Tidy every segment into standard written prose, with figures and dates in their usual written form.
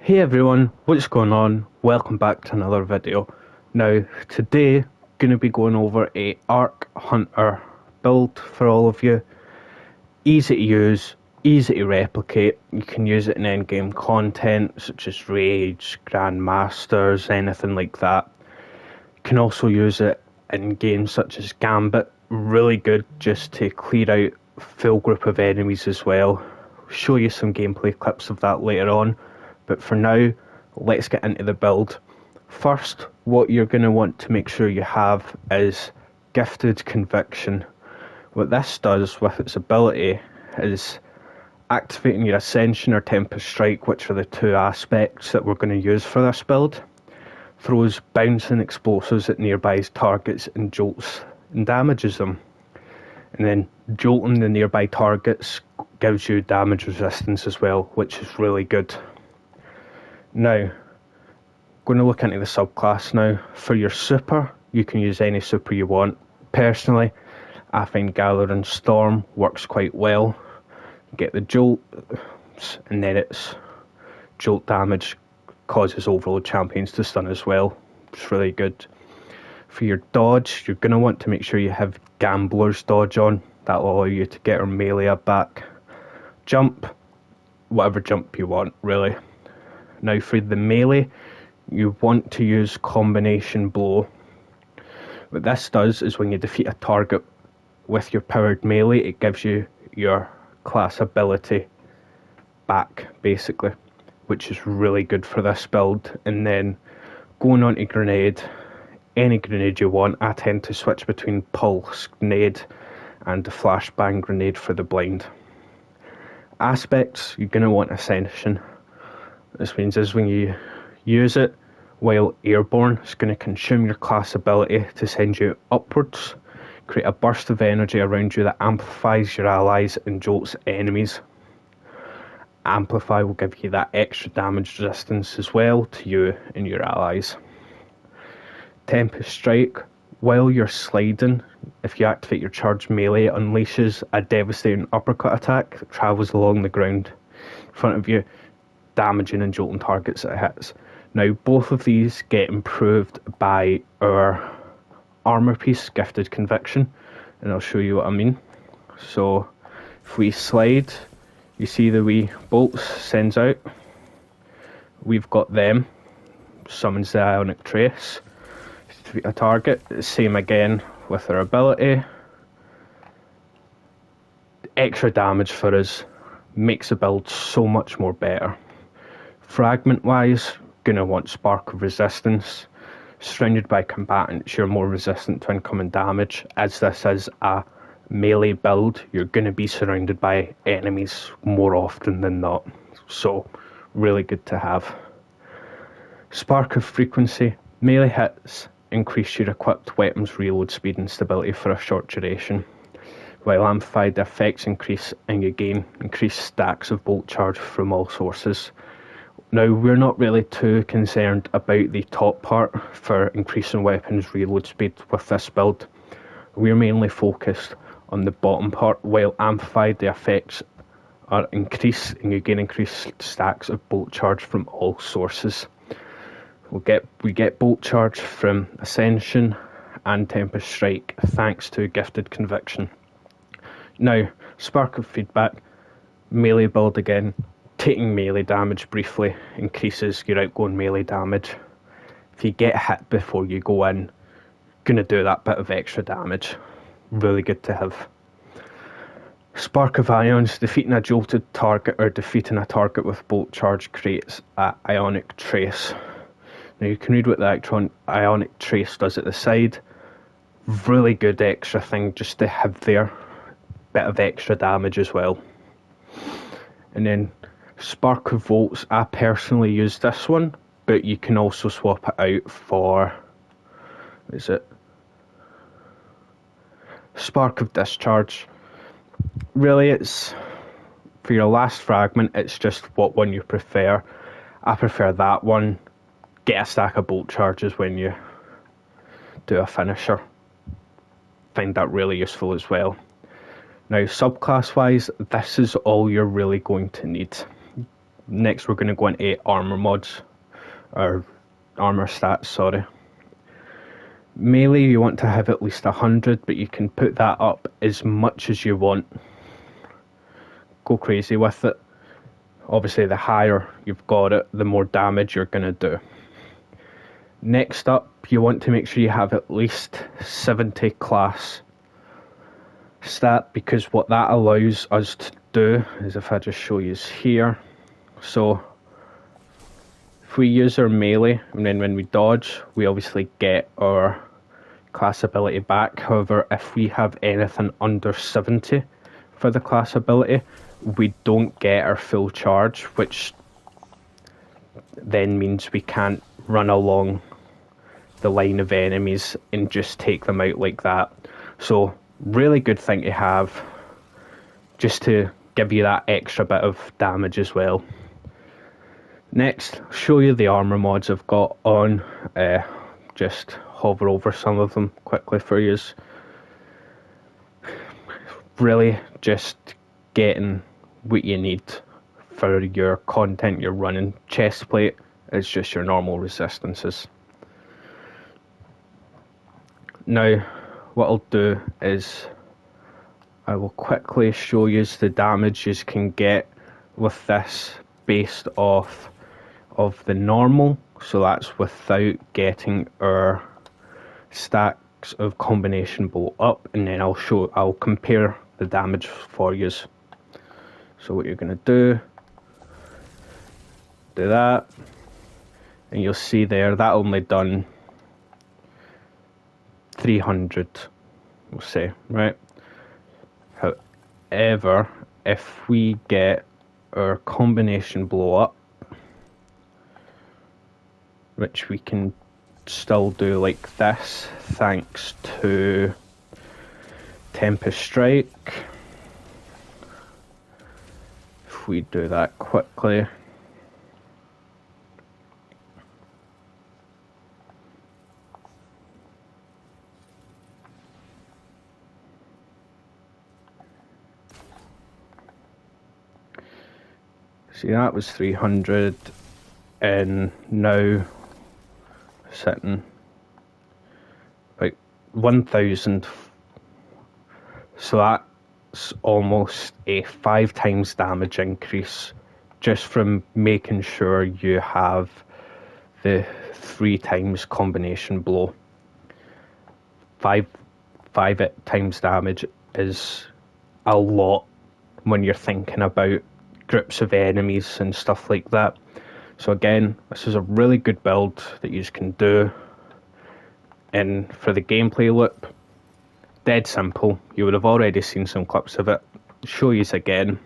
Hey everyone, what's going on? Welcome back to another video. Now, today, going to be going over a Arc Hunter build for all of you. Easy to use, easy to replicate. You can use it in endgame content such as raids, grandmasters, anything like that. You can also use it in games such as Gambit. Really good just to clear out a full group of enemies as well. I'll show you some gameplay clips of that later on. But for now, let's get into the build. First, what you're going to want to make sure you have is Gifted Conviction. What this does with its ability is activating your Ascension or Tempest Strike, which are the two aspects that we're going to use for this build. Throws bouncing explosives at nearby targets and jolts and damages them. And then jolting the nearby targets gives you damage resistance as well, which is really good. Now, going to look into the subclass now. For your super, you can use any super you want. Personally, I find Gathering Storm works quite well. You get the jolt, and then its jolt damage causes Overload champions to stun as well. It's really good. For your dodge, you're going to want to make sure you have Gambler's dodge on. That will allow you to get her melee back. Jump, whatever jump you want, really. Now for the melee, you want to use Combination Blow. What this does is when you defeat a target with your powered melee, it gives you your class ability back, basically, which is really good for this build. And then going on to grenade, any grenade you want. I tend to switch between Pulse Grenade and the Flashbang Grenade for the blind. Aspects, you're going to want Ascension. This means is when you use it while airborne, it's going to consume your class ability to send you upwards, create a burst of energy around you that amplifies your allies and jolts enemies. Amplify will give you that extra damage resistance as well to you and your allies. Tempest Strike, while you're sliding, if you activate your charge melee, it unleashes a devastating uppercut attack that travels along the ground in front of you, damaging and jolting targets that it hits. Now, both of these get improved by our armor piece, Gifted Conviction, and I'll show you what I mean. So, if we slide, you see the wee bolts sends out. We've got them. Summons the Ionic Trace. A target. Same again with our ability. Extra damage for us makes the build so much more better. Fragment wise, gonna want Spark of Resistance. Surrounded by combatants, you're more resistant to incoming damage. As this is a melee build, you're gonna be surrounded by enemies more often than not. So, really good to have. Spark of Frequency. Melee hits increase your equipped weapons reload speed and stability for a short duration. While amplified, the effects increase and you gain increased stacks of bolt charge from all sources. Now, we're not really too concerned about the top part for increasing weapons reload speed with this build. We're mainly focused on the bottom part. While amplified, the effects are increased and you gain increased stacks of bolt charge from all sources. We get bolt charge from Ascension and Tempest Strike thanks to Gifted Conviction. Now, Spark of Feedback, melee build again. Taking melee damage briefly increases your outgoing melee damage. If you get hit before you go in, gonna do that bit of extra damage. Really good to have. Spark of Ions, defeating a jolted target or defeating a target with bolt charge creates an Ionic Trace. Now you can read what the Ionic Trace does at the side. Really good extra thing just to have there. Bit of extra damage as well. And then Spark of Volts, I personally use this one, but you can also swap it out for, what is it? Spark of Discharge. Really, it's for your last fragment, it's just what one you prefer. I prefer that one. Get a stack of bolt charges when you do a finisher. Find that really useful as well. Now, subclass wise, this is all you're really going to need. next we're going to go into armor mods, or armor stats, sorry. Melee, you want to have at least 100, but you can put that up as much as you want. Go crazy with it. Obviously, the higher you've got it, the more damage you're going to do. Next up, you want to make sure you have at least 70 class stat, because what that allows us to do is, if I just show you here, so if we use our melee and then when we dodge, we obviously get our class ability back. However, if we have anything under 70 for the class ability, we don't get our full charge, which then means we can't run along the line of enemies and just take them out like that. So really good thing to have, just to give you that extra bit of damage as well. Next, I'll show you the armor mods I've got on. Just hover over some of them quickly for you. Really just getting what you need for your content you're running. Chestplate is just your normal resistances. Now, what I'll do is I will quickly show you the damage you can get with this based off of the normal. So that's without getting our stacks of combination blow up, and then I'll compare the damage for you. So what you're going to do that, and you'll see there that only done 300, we'll say, right? However, if we get our combination blow up, which we can still do like this thanks to Tempest Strike, if we do that quickly, see that was 300, and now sitting about 1000, so that's almost a 5 times damage increase just from making sure you have the 3 times combination blow. 5 times damage is a lot when you're thinking about groups of enemies and stuff like that. So again, this is a really good build that you can do. And for the gameplay loop, dead simple. You would have already seen some clips of it. Show you again.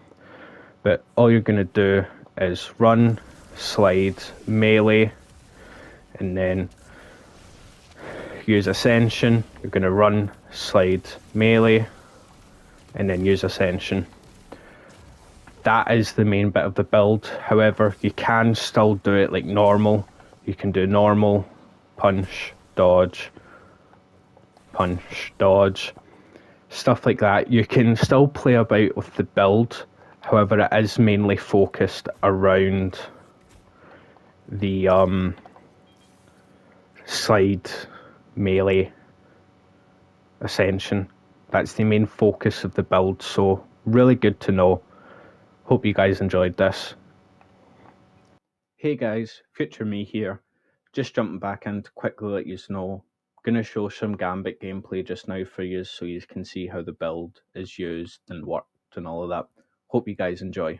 But all you're going to do is run, slide, melee, and then use Ascension. You're going to run, slide, melee, and then use Ascension. That is the main bit of the build. However, you can still do it like normal. You can do normal, punch, dodge, stuff like that. You can still play about with the build. However, it is mainly focused around the slide, melee, Ascension. That's the main focus of the build, so really good to know. Hope you guys enjoyed this. Hey guys, future me here. Just jumping back in to quickly let you know. Gonna show some Gambit gameplay just now for you so you can see how the build is used and worked and all of that. Hope you guys enjoy.